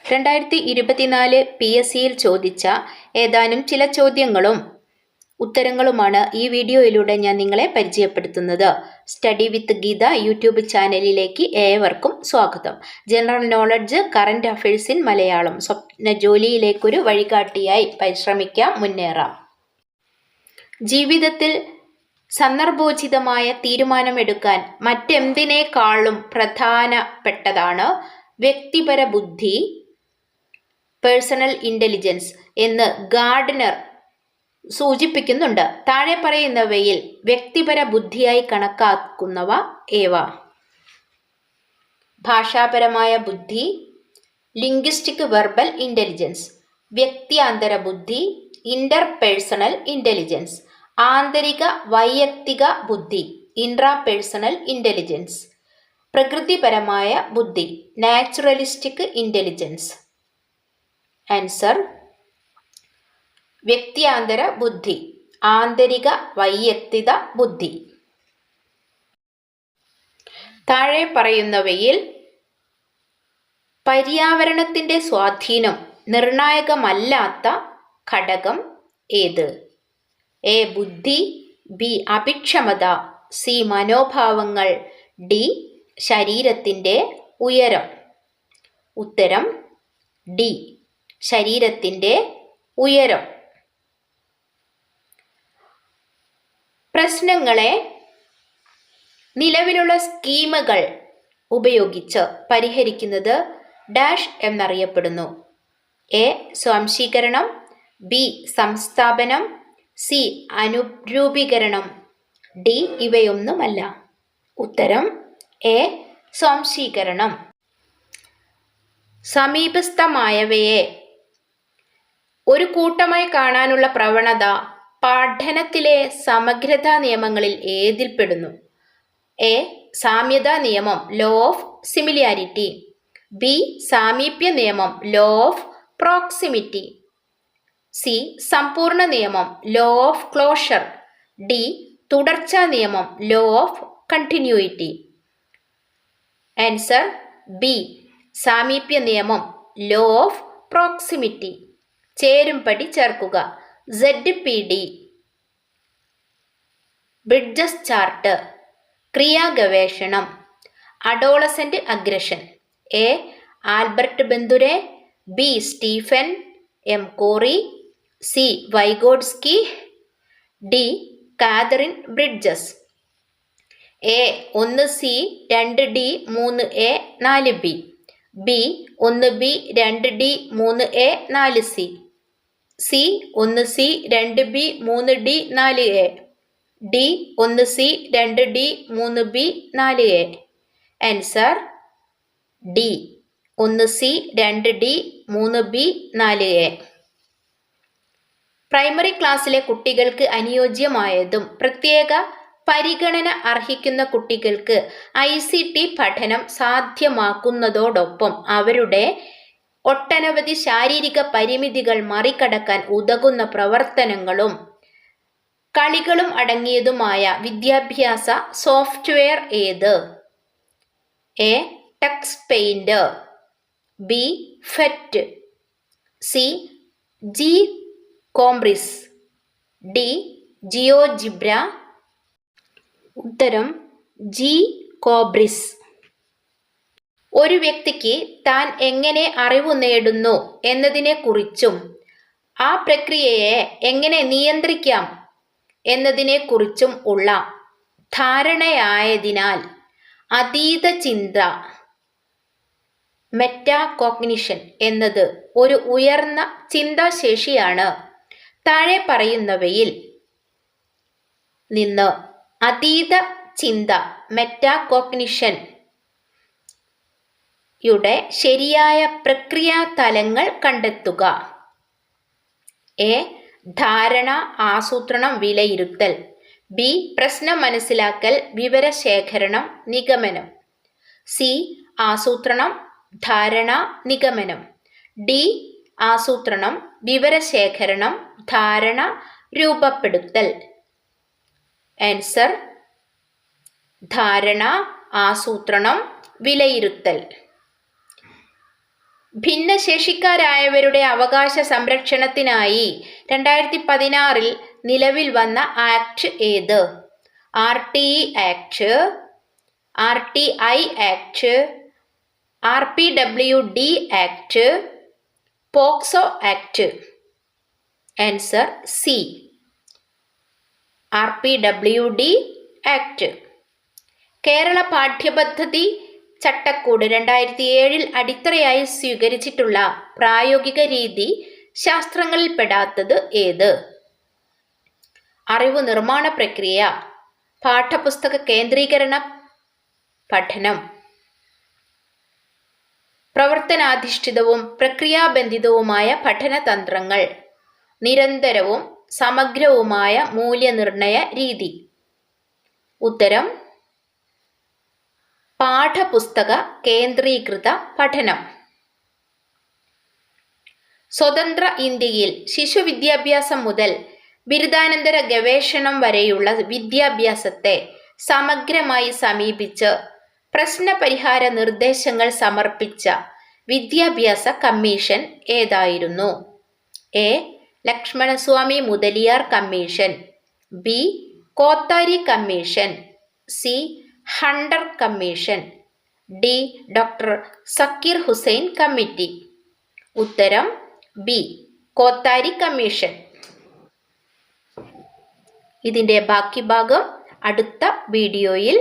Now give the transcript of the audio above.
2024 PSCയിൽ ചോദിച്ച ഏതാനും ചില ചോദ്യങ്ങളും ഉത്തരങ്ങളുമാണ് ഈ വീഡിയോയിലൂടെ ഞാൻ നിങ്ങളെ പരിചയപ്പെടുത്തുന്നത്. സ്റ്റഡി വിത്ത് ഗീത യൂട്യൂബ് ചാനലിലേക്ക് ഏവർക്കും സ്വാഗതം. General knowledge, current affairs in Malayalam. സ്വപ്ന ജോലിയിലേക്കൊരു വഴികാട്ടിയായി പരിശ്രമിക്കാം, മുന്നേറാം. ജീവിതത്തിൽ സന്ദർഭോചിതമായ തീരുമാനമെടുക്കാൻ മറ്റെന്തിനേക്കാളും പ്രധാനപ്പെട്ടതാണ് വ്യക്തിപര ബുദ്ധി, പേഴ്സണൽ ഇന്റലിജൻസ് എന്ന് ഗാർഡനർ സൂചിപ്പിക്കുന്നുണ്ട്. താഴെ പറയുന്നവയിൽ വ്യക്തിപര ബുദ്ധിയായി കണക്കാക്കുന്നവ ഏവ? ഭാഷാപരമായ ബുദ്ധി, ലിംഗ്വിസ്റ്റിക് വെർബൽ ഇന്റലിജൻസ്. വ്യക്തിയാന്തര ബുദ്ധി, ഇന്റർപേഴ്സണൽ ഇന്റലിജൻസ്. ആന്തരിക വൈയക്തിക ബുദ്ധി, ഇൻട്രാപേഴ്സണൽ ഇന്റലിജൻസ്. പ്രകൃതിപരമായ ബുദ്ധി, നാച്ചുറലിസ്റ്റിക് ഇന്റലിജൻസ്. ആൻസർ: വ്യക്തിയാന്തര ബുദ്ധി, ആന്തരിക വൈയക്തിക ബുദ്ധി. താഴെ പറയുന്നവയിൽ പര്യാവരണത്തിന്റെ സ്വാധീനം നിർണായകമല്ലാത്ത ഘടകം ഏത്? എ. ബുദ്ധി, ബി. അഭിക്ഷമത, സി. മനോഭാവങ്ങൾ, ഡി. ശരീരത്തിന്റെ ഉയരം. ഉത്തരം ഡി. ശരീരത്തിന്റെ ഉയരം. പ്രശ്നങ്ങളെ നിലവിലുള്ള സ്കീമുകൾ ഉപയോഗിച്ച് പരിഹരിക്കുന്നത് ഡാഷ് എന്നറിയപ്പെടുന്നു. എ. സ്വാംശീകരണം, ബി. സംസ്ഥാപനം, സി. അനുരൂപീകരണം, ഡി. ഇവയൊന്നുമല്ല. ഉത്തരം എ. സ്വാംശീകരണം. സമീപസ്ഥമായവയെ ഒരു കൂട്ടമായി കാണാനുള്ള പ്രവണത പഠനത്തിലെ സമഗ്രതാ നിയമങ്ങളിൽ ഏതിൽപ്പെടുന്നു? എ. സാമ്യതാ നിയമം, ലോ ഓഫ് സിമിലാരിറ്റി. ബി. സാമീപ്യ നിയമം, ലോ ഓഫ് പ്രോക്സിമിറ്റി. സി. സമ്പൂർണ്ണ നിയമം, ലോ ഓഫ് ക്ലോഷർ. ഡി. തുടർച്ചാ നിയമം, law of continuity. Answer B. സാമീപ്യ നിയമം, ലോ ഓഫ് പ്രോക്സിമിറ്റി. ചേരുംപടി ചേർക്കുക. ZPD, ബ്രിഡ്ജസ് ചാർട്ട്, ക്രിയാഗവേഷണം. Adolescent aggression. A. Albert Bandura, B. Stephen M Corey, C. Vygotsky, D. Katharine Bridges. A. 1C 2D 3A 4B. B. 1B 2D 3A 4C. C. 1C 2B 3D 4A. D. 1C 2D 3B 4A. Answer D. 1C 2D 3B 4A. Primary ക്ലാസ്സിലെ കുട്ടികൾക്ക് അനുയോജ്യമായതും പ്രത്യേക പരിഗണന അർഹിക്കുന്ന കുട്ടികൾക്ക് ICT പഠനം സാധ്യമാക്കുന്നതോടൊപ്പം അവരുടെ ഒട്ടനവധി ശാരീരിക പരിമിതികൾ മറികടക്കാൻ ഉതകുന്ന പ്രവർത്തനങ്ങളും കളികളും അടങ്ങിയതുമായ വിദ്യാഭ്യാസ സോഫ്റ്റ്വെയർ ഏത്? A. Tux Paint, B. PhET, C. GCompris, D. GeoGebra. ഉത്തരം ജി കോബ്രിസ്. ഒരു വ്യക്തിക്ക് താൻ എങ്ങനെ അറിവ് നേടുന്നു എന്നതിനെക്കുറിച്ചും ആ പ്രക്രിയയെ എങ്ങനെ നിയന്ത്രിക്കാം എന്നതിനെക്കുറിച്ചും ഉള്ള ധാരണയായതിനാൽ അതീത ചിന്ത, മെറ്റാകോഗ്നിഷൻ എന്നത് ഒരു ഉയർന്ന ചിന്താശേഷിയാണ്. താഴെ പറയുന്നവയിൽ നിന്ന് അതീത ചിന്ത, മെറ്റാകോഗ്നിഷൻ യുടെ ശരിയായ പ്രക്രിയാ തലങ്ങൾ കണ്ടെത്തുക. എ. ധാരണ, ആസൂത്രണം, വിലയിരുത്തൽ. ബി. പ്രശ്നം മനസ്സിലാക്കൽ, വിവരശേഖരണം, നിഗമനം. സി. ആസൂത്രണം, ധാരണ, നിഗമനം. ഡി. ആസൂത്രണം, വിവരശേഖരണം, ധാരണ, രൂപപ്പെടുത്തൽ. ആൻസർ ധാരണ, ആസൂത്രണം, വിലയിരുത്തൽ. ഭിന്നശേഷിക്കാരായവരുടെ അവകാശ സംരക്ഷണത്തിനായി 2016 നിലവിൽ വന്ന ആക്ട് ഏത്? RTE act, RTI act, RPWD act, POCSO act. Answer C, RPWD act. Kerala പാഠ്യപദ്ധതി ചട്ടക്കൂട് 2007 അടിത്തറയായി സ്വീകരിച്ചിട്ടുള്ള പ്രായോഗിക രീതി ശാസ്ത്രങ്ങളിൽ പെടാത്തത് ഏത്? അറിവ് നിർമ്മാണ പ്രക്രിയ, പാഠപുസ്തക കേന്ദ്രീകരണ പഠനം, പ്രവർത്തനാധിഷ്ഠിതവും പ്രക്രിയാബന്ധിതവുമായ പഠനതന്ത്രങ്ങൾ, നിരന്തരവും സമഗ്രവുമായ മൂല്യനിർണയ രീതി. ഉത്തരം പാഠപുസ്തക കേന്ദ്രീകൃത പഠനം. സ്വതന്ത്ര ഇന്ത്യയിൽ ശിശുവിദ്യാഭ്യാസം മുതൽ ബിരുദാനന്തര ഗവേഷണം വരെയുള്ള വിദ്യാഭ്യാസത്തെ സമഗ്രമായി സമീപിച്ച് പ്രശ്നപരിഹാര നിർദ്ദേശങ്ങൾ സമർപ്പിച്ച വിദ്യാഭ്യാസ കമ്മീഷൻ ഏതായിരുന്നു? A. Lakshmanaswami Mudaliar commission, B. Kothari commission, C. Hunter commission, D. Doctor Zakir Hussain committee. ഉത്തരം ബി, കോത്താരി കമ്മീഷൻ. ഇതിൻ്റെ ബാക്കി ഭാഗം അടുത്ത വീഡിയോയിൽ